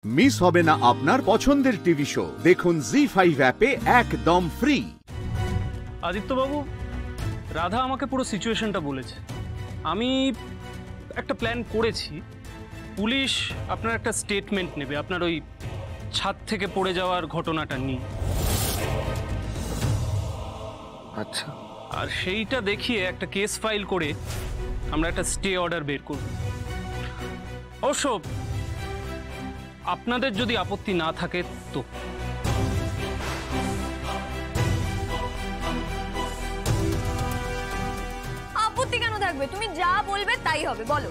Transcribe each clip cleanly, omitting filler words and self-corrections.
Miss হবে না আপনার পছন্দের টিভি শো। দেখুন জি5 অ্যাপে একদম ফ্রি। আদিত্যবাবু, রাধা আমাকে পুরো সিচুয়েশনটা বলেছে। আমি একটা প্ল্যান করেছি। পুলিশ আপনার একটা স্টেটমেন্ট নেবে আপনার ওই ছাদ থেকে পড়ে যাওয়ার ঘটনাটা নিয়ে। আচ্ছা, আর সেইটা দেখিয়ে একটা কেস ফাইল করে আমরা একটা স্টে অর্ডার বের করব। অবশ্য আপনাদের যদি আপত্তি না থাকে তো। আপত্তি কেন থাকবে? তুমি যা বলবে তাই হবে, বলো।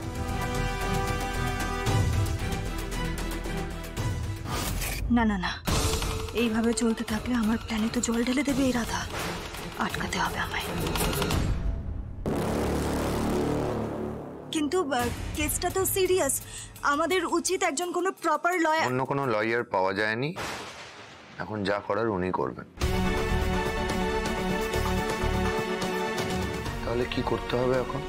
না না না, এইভাবে চলতে থাকলে আমার প্ল্যানে তো জল ঢেলে দেবে এই রাধা। আটকাতে হবে আমায়। কিন্তু কেসটা তো সিরিয়াস, আমাদের উচিত একজন কোনো প্রপার লয়ার। অন্য কোনো লয়ার পাওয়া যায়নি, এখন যা করার উনি করবেন। তাহলে কি করতে হবে এখন?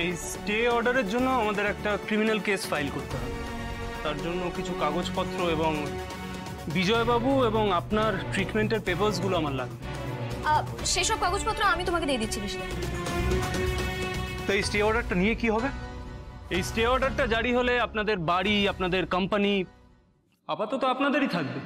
এই স্টে অর্ডারের জন্য আমাদের একটা ক্রিমিনাল কেস ফাইল করতে হবে। তার জন্য কিছু কাগজপত্র এবং বিজয়বাবু এবং আপনার ট্রিটমেন্টের পেপারসগুলো আমার লাগবে। সেসব কাগজপত্র আমি তোমাকে দিয়ে দিচ্ছি। তো এই স্টে অর্ডারটা নিয়ে কি হবে? এই স্টে অর্ডারটা জারি হলে আপনাদের বাড়ি, আপনাদের কোম্পানি আপাতত আপনাদেরই থাকবে।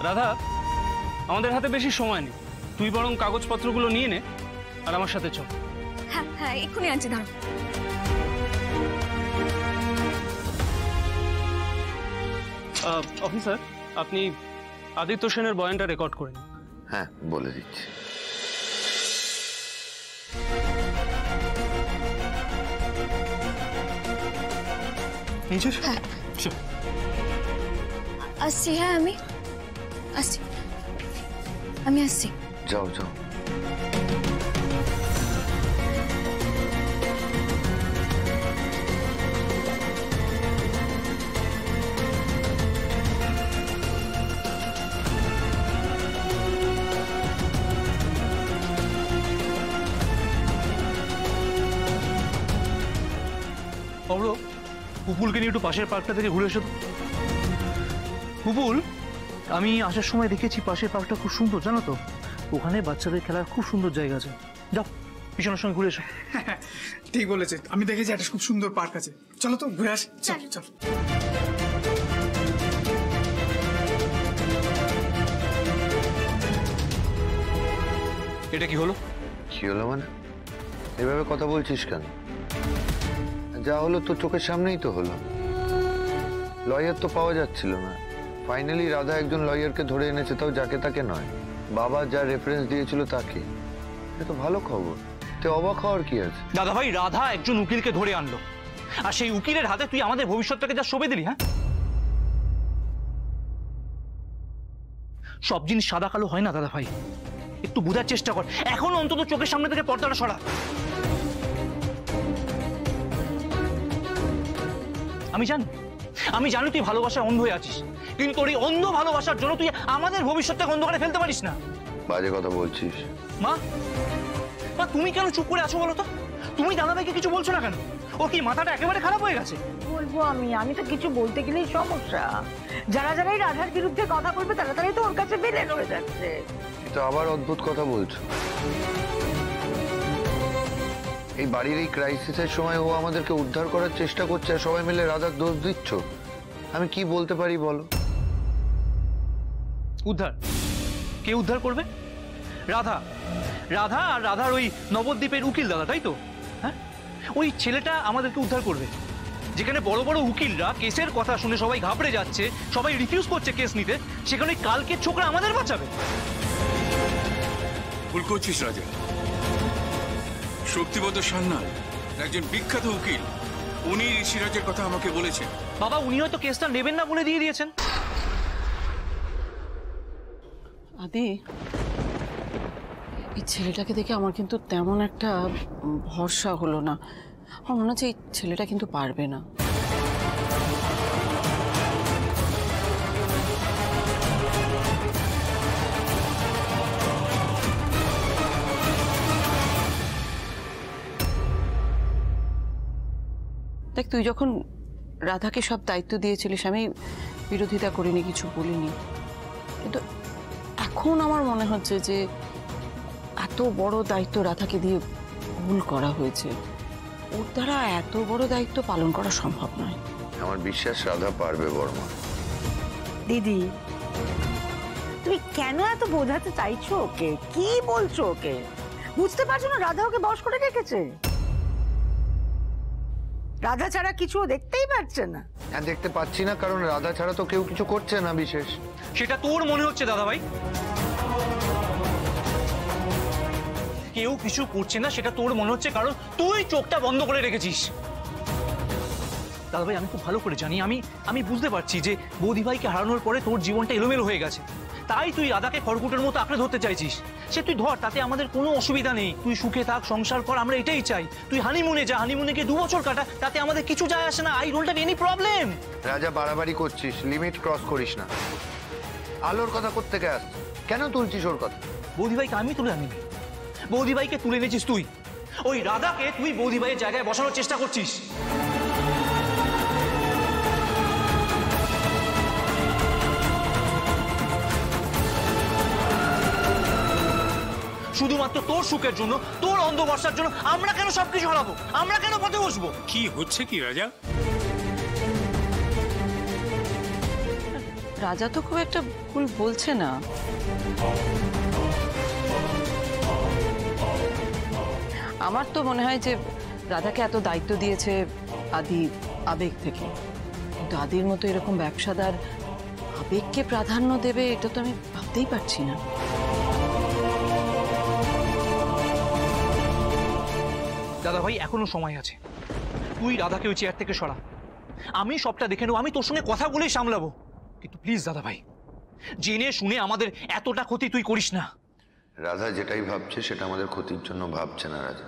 রাধা, আমাদের হাতে বেশি সময় নেই, তুই বরং কাগজপত্রগুলো নিয়ে নে আর আমার সাথে চল। হ্যাঁ হ্যাঁ, এক্ষুনি আনছি, দাঁড়াও। অফিসার, আপনি আদিত্য সেনের বয়ানটা রেকর্ড করে নিন। হ্যাঁ, বলে দিচ্ছি। হ্যাঁ আসছি, হ্যাঁ আমি আসছি, আমি আসছি। যাও যাও। অব্র, পুপুলকে নিয়ে একটু পাশের পার্কটা থেকে ঘুরে এসো। পুপুল, আমি আসার সময় দেখেছি পাশের পার্কটা খুব সুন্দর, জানো তো? ওখানে বাচ্চাদের খেলার খুব সুন্দর জায়গা আছে। যাও, পিছনের সঙ্গে ঘুরে এসো। ঠিক বলেছে, আমি দেখেছি একটা খুব সুন্দর পার্ক আছে। চলো তো ঘুরে আসি। চল। এটা কি হলো? কি হলো মানে? এভাবে কথা বলছিস কেন? যা হলো তো চোখের সামনেই তো হলো। লয়ার তো পাওয়া যাচ্ছিল না, ফাইনালি রাধা একজন লয়ারকে ধরে এনেছে, তাও যাকে তাকে নয়, বাবা যা রেফারেন্স দিয়েছিল তাকে। এটা তো ভালো খবর, তে অবাক হওয়ার কি আছে? দাদা ভাই, রাধা একজন উকিলকে ধরে আনলো, আর সেই উকিলের হাতে তুই আমাদের ভবিষ্যৎটাকে যা সঁপে দিলি। হ্যাঁ, সব জিনিস সাদা কালো হয় না দাদা ভাই, একটু বোঝার চেষ্টা কর। এখন অন্তত চোখের সামনে থেকে পর্দাটা সরা। আমি জানি তুই ভালোবাসায় অন্ধ হয়ে আছিস, কিন্তু তোর এই অন্ধ ভালোবাসার জন্য তুই আমাদের ভবিষ্যৎটাকে অন্ধকারে ফেলতে পারিস না। বাজে কথা বলছিস। মা, তুমি কেন চুপ করে আছো বলো তো? তুমি দাদাভাইকে কিছু বলছো না কেন? ও কি মাথাটা একেবারে খারাপ হয়ে গেছে? বলবো আমি তো কিছু বলতে গেলেই সমস্যা। যারাই রাধার বিরুদ্ধে কথা বলবে তারাই তো ওর কাছে বেলে হয়ে যাচ্ছে। এটা আবার অদ্ভুত কথা বলছো। এই বাড়ির এই ক্রাইসিসের সময় ও আমাদেরকে উদ্ধার করার চেষ্টা করছে, আর সবাই মিলে রাধার দোষ দিচ্ছ। আমি কি বলতে পারি বলো? উদ্ধার? কে উদ্ধার করবে? রাধা আর রাধার ওই নবদ্বীপের উকিল দাদা, তাই তো? হ্যাঁ, ওই ছেলেটা আমাদেরকে উদ্ধার করবে। যেখানে বড় বড় উকিলরা কেসের কথা শুনে সবাই ঘাবড়ে যাচ্ছে, সবাই রিফিউজ করছে কেস নিতে, সেখানে কালকে ছোকরা আমাদের বাঁচাবে। ভুল করছিস রাজা। শক্তিপদ সান্যাল একজন বিখ্যাত উকিল, উনি ঋষিরাজের কথা আমাকে বলেছেন। বাবা, উনি হয়তো কেসটা নেবেন না বলে দিয়ে দিয়েছেন। আদি, এই ছেলেটাকে দেখে আমার কিন্তু তেমন একটা ভরসা হলো না। আমার মনে হচ্ছে এই ছেলেটা কিন্তু পারবে না। দেখ, তুই যখন রাধাকে সব দায়িত্ব দিয়েছিলিস আমি বিরোধিতা করিনি, কিছু বলিনি, কিন্তু এখন আমার মনে হচ্ছে যে এত বড় দায়িত্ব রাধাকে দিয়ে ভুল করা হয়েছে। ওর দ্বারা এত বড় দায়িত্ব পালন করা সম্ভব নয়। আমার বিশ্বাস রাধা পারবে বর্মা। দিদি, তুমি কেন এত বোঝাতে চাইছো ওকে? কি বলছো ওকে? বুঝতে পারছো না রাধা ওকে বশ করে রেখেছে? রাধা ছাড়া কিছু দেখতেই পাচ্ছে না। হ্যাঁ, দেখতে পাচ্ছি না কারণ রাধা ছাড়া তো কেউ কিছু করছে না বিশেষ। সেটা তোর মনে হচ্ছে দাদা ভাই? কেউ কিছু করছে না সেটা তোর মনে হচ্ছে কারণ তুই চোখটা বন্ধ করে রেখেছিস। দাদা ভাই, আমি খুব ভালো করে জানি, আমি বুঝতে পারছি যে বৌদি ভাইকে হারানোর পরে তোর জীবনটা এলোমেলো হয়ে গেছে, তাই তুই রাধাকে খড়কুটোর মতো আঁকড়ে ধরতে চাইছিস। সে তুই ধর, তাতে আমাদের কোনো অসুবিধা নেই। তুই সুখে থাক, সংসার কর, আমরা এটাই চাই। তুই হানিমুনে যা, হানিমুনে গিয়ে 2 বছর কাটা, তাতে আমাদের কিছু যায় আসে না। I don't have any problem. রাজা, বাড়াবাড়ি করছিস, লিমিট ক্রস করিস না। আলোর কথা কোত্থেকে আসছে? কেন তুলছিস ওর কথা? বৌদি ভাইকে আমি তুলে আনিনি, বৌদি ভাইকে তুলে এনেছিস তুই। ওই রাধাকে তুই বৌদি ভাইয়ের জায়গায় বসানোর চেষ্টা করছিস। শুধুমাত্র তোর সুখের জন্য, তোর অন্ধ ভরসার জন্য আমরা কেন সবকিছু হারাবো? আমরা কেন পথে বসবো? কি হচ্ছে কি রাজা? রাজা তো খুব একটা ভুল বলছে না। আমার তো মনে হয় যে রাধাকে এত দায়িত্ব দিয়েছে আদি আবেগ থেকে, কিন্তু আদির মতো এরকম ব্যবসাদার আবেগকে প্রাধান্য দেবে এটা তো আমি ভাবতেই পারছি না। দাদা ভাই, এখনো সময় আছে। তুই রাধাকে ওই চেয়ার থেকে সরা, আমি সবটা দেখে নেবো, আমি তোর সঙ্গে কথা বলেই সামলাবো। কিন্তু প্লিজ দাদা ভাই, জেনে শুনে আমাদের এতটা ক্ষতি তুই করিস না। রাধা যেটাই ভাবছে সেটা আমাদের ক্ষতির জন্য ভাবছে না রাজা।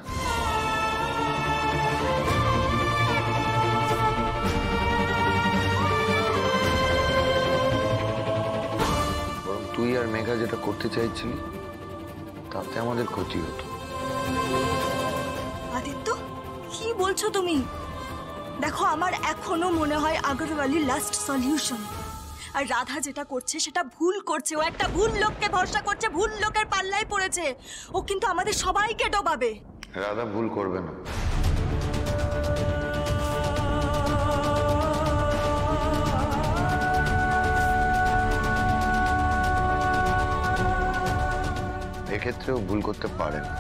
বরং তুই আর মেঘা যেটা করতে চাইছিলি তাতে আমাদের ক্ষতি হতো। আদিত্য, কি বলছো তুমি? দেখো, আমার এখনো মনে হয় আগরওয়ালি লাস্ট সলিউশন। আর রাধা যেটা করছে সেটা ভুল করছে। ও একটা ভুল লোককে ভরসা করছে, ভুল লোকের পাল্লায় পড়েছে। ও কিন্তু আমাদের সবাইকে ডোবাবে। রাধা ভুল করবে না। এক্ষেত্রেও ভুল করতে পারে না।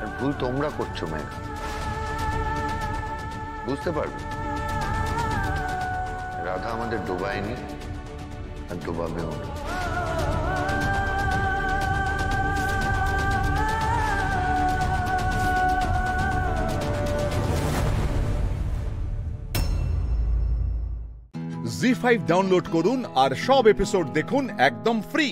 আর ভুল তোমরা করছো মেঘা, বুঝতে পারবে। রাধা আমাদের ডোবায়নি আর ডোবাবেও না। জি5 ডাউনলোড করুন আর সব এপিসোড দেখুন একদম ফ্রি।